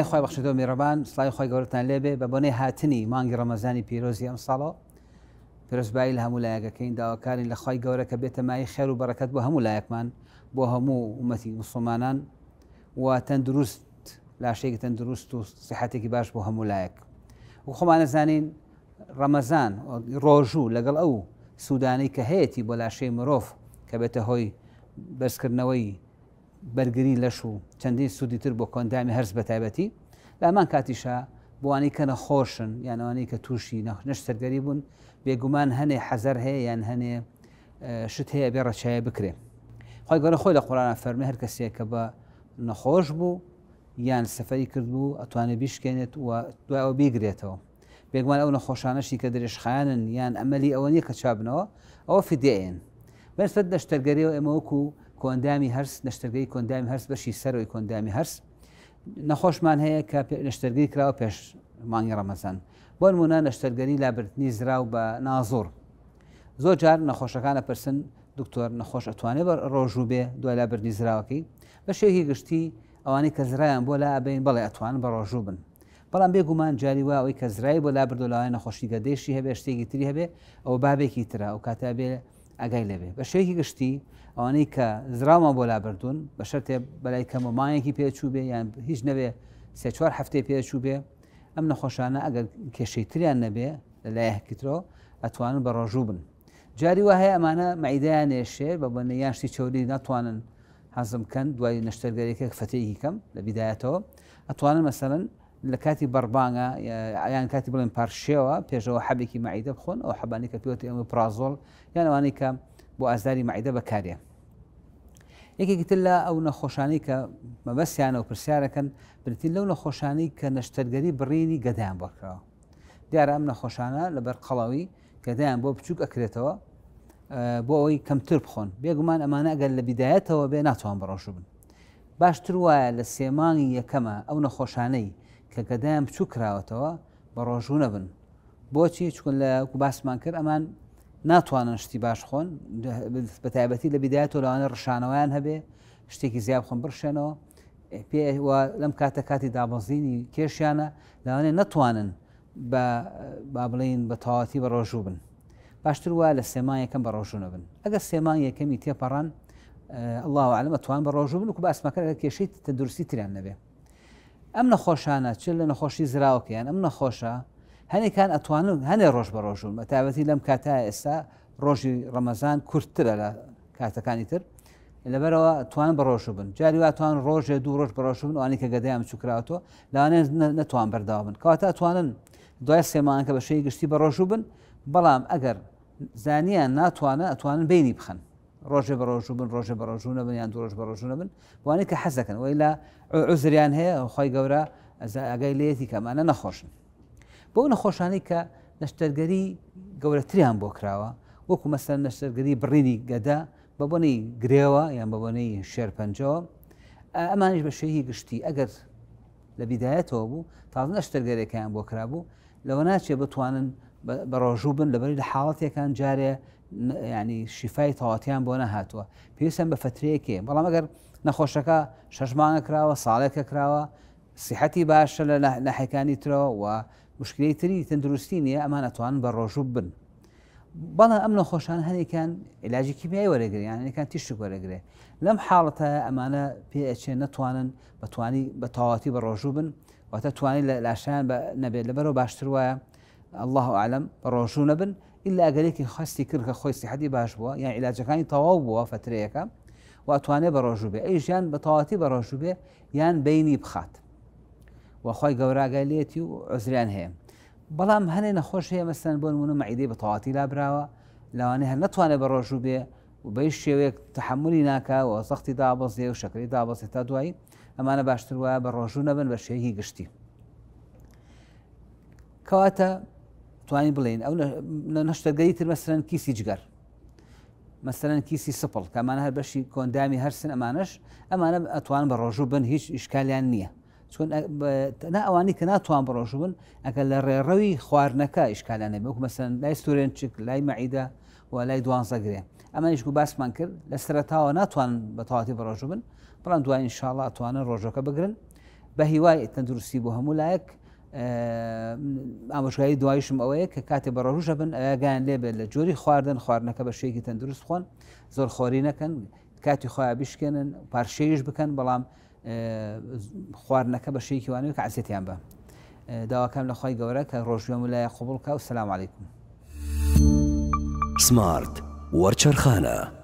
خۆی بەخشیدەوە میێڕەبان سڵای خۆی گەورەتان لێبێ بە بۆنەی هاتنی مانگی ڕەمەزانی پیرۆزی ئەم ساڵەوە پیرۆزبایی لە هەموو لایەکەکەین داواکارین لە خۆی گەورە کە بێتە مای خێر و بەرەکەت بۆ هەموو لایەکمان بۆ هەموو ئومەتی موسڵمانان و تەندروست لاشەیەکی تەندروست و سیحەتێکی باش بۆ هەموو لایەک و خۆمان نەزانین ڕەمەزان ڕۆژوو لەگەڵ ئەو سوودانەی کە هەیەی بۆ لاشەی مرۆڤ کە بێتە هۆی بەرزکردنەوەی بەرگری لەش و چەندین سوودی تر بۆ کۆندامی هەرز بە تایبەتی لە ئەمان کاتیشە بۆوانی کە نەخۆشن یان ئەوانەی کە تووشی نەشتەرگەری بوون بێگومان هەنێ حەزەر هەیە یان هەنێ شت هەیە بێ ڕەچایە بکرێ خۆی گەورە خۆی لە قورئان فەرمێ هەر کەسێک کە بە نەخۆش بوو یان سەفەری کرد بوو ئەتوانێت بیشکێنێت و دوای ئەوە بیگرێتەوە بێگومان ئەو نەخۆشانەشی کە درێژخایانن یان ئەمەلی ئەوە نییە کە چابنەوە ئەوە فیدێن بەنسبەت نەشتەرگەریەوە ئێمە وەکو کۆندامی هەرس نەشتەرگەری کۆندامی هەرس بەشی سەرەوەی کۆندامی هەرس نەخۆشمان هەیە کە نەشتەرگەری کراوە پێش مانگی ڕەمەزان بۆ نمونە نەشتەرگەری لابردنی زراو بە نازۆر زۆر جار نەخۆشەکانە پرسن دکتۆر نەخۆش ئەتوانێت بە ڕۆژوو بێ دوای لابردنی زراوەکەی بە شێوەیەکی گشتی ئەوانەی کە زرایان بۆ لا ئەبین بەڵێ ئەتوانن بە ڕۆژوو بن بەڵام بێگومان جاری وا ئەوەی کە زرای بۆ لابردو لەوانە نەخۆشی گەدەیشی هەبێ شتێکی تری هەبێ ئەو بابێکی ترە ئەو کاتا بێ ئەگای لەبێ بە شێوەیەکی گشتی ئەوانەی کە زراومان بۆ لابردوون بە شەرتێ بەلای کەمە مانگێکی پێچوو بێ یان هیچ نەبێ سێ چوار هەفتەی پێچوو بێ ئەم نەخۆشانە ئەگەر کێشەی تریان نەبێ لە لایەکیترەوە ئەتوانن بە ڕۆژوو بن جاری وا هەیە ئەمانە مەعیدەیان نێشێ بە بۆنەیان شتی چۆری ناتوانن حەزم بکەن دوای نەشتەرگەریەکە فتەیەکی کەم لە بیدایەتەوە ئەتوانن مەسەڵەن لە کاتی بەڕبانگە یان کاتی بڵێن پارشێوە پێشەوە حەبێکی مەعیدە بخۆن ئەو حەبانی کە پێوتە ئەمە پرازۆڵ یان ئەوانەی کە بۆ ئازاری مەعیدە بەکارێ یەکێکی تر لە ئەو نەخۆشانەی کە مەبەستیانە و پرسیارەکەن بریتین لەو نەخۆشانەی کە نەشتەرگەری بڕینی گەدایان بۆ کراوە دیارە ئەم نەخۆشانە لەبەر قەڵەوی گەدایان بۆ بچووک ئەکرێتەوە بۆ ئەوەی کەمتر بخۆن بێگومان ئەمانە ئەگەر لە بیدایەتەوە بێ ناتوان بەڕۆژوو بن باشتر وایە لە سێمانی یەکەمە ئەو نەخۆشانەی کە گەدایان بچوو کراوەتەوە بە ڕۆژوو نەبن بۆچی چون لە باسمان کرد ئەمان ناتوانن شتی باش خۆن بە تایبەتی لە بیدایەتەوە لەوانە ڕشانەوەیان هەبێ شتێکی زیاب خۆن بڕشێنەوە پێ لەم کاتە کاتی دابەزینی کێشیانە لەوانێ نەتوانن با بڵین بە تەواوەتی بە ڕۆژوو بن باشتر وایە لە سێمان یەکەم بە ڕۆژوو نەبن ئەگەر سێمان یەکەمی تێپەڕان الله ئەعلەم ئەتوان بە ڕۆژوو بن و باسمەکە کێشەی تەندروستی تریان نەبێ ئەم نەخۆشانە چ لە نەخۆشی زراوەکەیان ئەم نەخۆشە هەنێکان ئەتوانن هەنێ ڕۆژ بە ڕۆژوون بە تایبەتی لەم کاتە ئێستا ڕۆژی ڕەمەزان کورتترە لە کاتەکانی تر لەبەرەوە توانن بە ڕۆژوو بن جاری واتوان ڕۆژێ دوو ڕۆژ بە ڕۆژوو بن ئەوانەی کە گەدەیان بچووکراوەتەوە لەوانێ نەتوان بەرداوا بن کەواتە ئەتوانن دوای سێمانکە بە شێوەیەکی گشتی بە ڕۆژوو بن بەڵام ئەگەر زانیان ناتوانە ئەتوانن بینی بخەن ڕۆژێ بە ڕۆژوو بن ڕۆژێ بە ڕۆژوو نەبن یان دوو ڕۆژ بە ڕۆژوو نەبن بۆوانەی کە حەز دەکەن وەی لە عوزریان هەیە خۆی گەورە ئەگای لێتی کەمانە نەخۆشن بۆ نەخۆشانەی کە نەشتەرگەری گەورەتریان بۆ کراوە وەکو مەسەڵەن نەشتەرگەری بڕینی گەدا بە بۆنەی گرێوە یان بە بۆنەی شێرپەنجەوە ئەمانیش بە شێوەیەکی گشتی ئەگەر لە بیدایەتەوە بوو تازە نەشتەرگەرێکیان بۆ کرابوو لەوە ناچێ بتوانن بە ڕۆژوو بن لەبەری لە حاڵەتێکان جارێ ینی شیفای تەواوەتیان بۆ نەهاتووە پێویستیان بە فترەیەکێ بەڵام ئەگەر نەخۆشەکە 6 مانگە کراوە ساڵێکە کراوە سیحەتی باشە لە ناحیەکانی ترەوە و مشکلەی تری تەندروستی نییە ئەمان ئەتوانن بە ڕۆژوو بن بەڵام ئەم نەخۆشان هەنێکان عیلاجی کیمیایی وەرەگرێ یانەکان تیشک وەرەگرێ لەم حاڵەتە ئەمانە پێ ئەچێ نەتوانن بە تەواوەتی بە ڕۆژوو بن واتە توانی لە لاشیان نەبێت لەبەرەوە باشتر وایە الله ئەعلەم بە ڕۆژوو نەبن ئللا ئەگەرێکی خەستی کرد کە خۆی سیحەتی باش بووە یان عیلاجەکانی تەواو بووە فترەیەەکە و ئەتوانێت بە ڕۆژوو بێ ئەی ژیان بە تەواوەتی بە ڕۆژوو بێ یان بینی بخات وخۆی گەوراگای لێتی و عوزریان هەیە بەڵام هەنێ نەخۆش هەیە مەسەن بۆ نمونە مەعیدەی بە تەواوەتی لابراوە لەوانەیە هەر نەتوانێت بە ڕۆژوو بێ و بەی شێوەیەک تەحملی ناکاوە سەختی دابەزێ و شەکری دابەزێت تا دوایی ئەمانە باشتر وایە بە ڕۆژوو نەبن بە شێوەیەکی گشتی کەواتە توانی بڵێن ئەو نەشتەرگەری تر مەسەلەن کیسی جگەر مەسەلەن کیسی سپڵ کە ئەمانە هەر بەشی کۆندامی هەرسن ئەمانە ئەتوان بە ڕۆژوو بن هیچ ئیشکالیان نییە چون ئەوانی کە ناتوان بە ڕۆژوو بن ئەگەر لە ڕێڕەوی خواردنەکە ئیشکالیان نەبێ وەکو مەسەلەن لای ستورێنچک لای مەعیدە و لای دوانزە گرێ ئەمانیش باسمان کرد لە سەرەتاوە ناتوان بە تەواوەتی بە ڕۆژوو بن بەڵام دوای ئینشاءڵڵا ئەتوانن ڕۆژەکە بگرن بە هیوای تەندروستی بۆ هەموو لایەک ئامۆژگاری دوایشم ئەوەیە کە کاتێ بە ڕۆژە بن ئاگیان لێبێت لە جۆری خواردنەکە بە شێکی تەندروست خۆن زۆر خۆری نەکەن کاتی خۆیان بیشکێنن پارشەیش بکەن بەڵام خواردنەکە بە شێکی وانەیە کە عەزیەتیان بە داواکەم لە خۆی گەورە کە ڕۆژی هەموو لایەک قبوڵ بکە و سەلام عەلەیکوم. سمارت وەرچەرخانە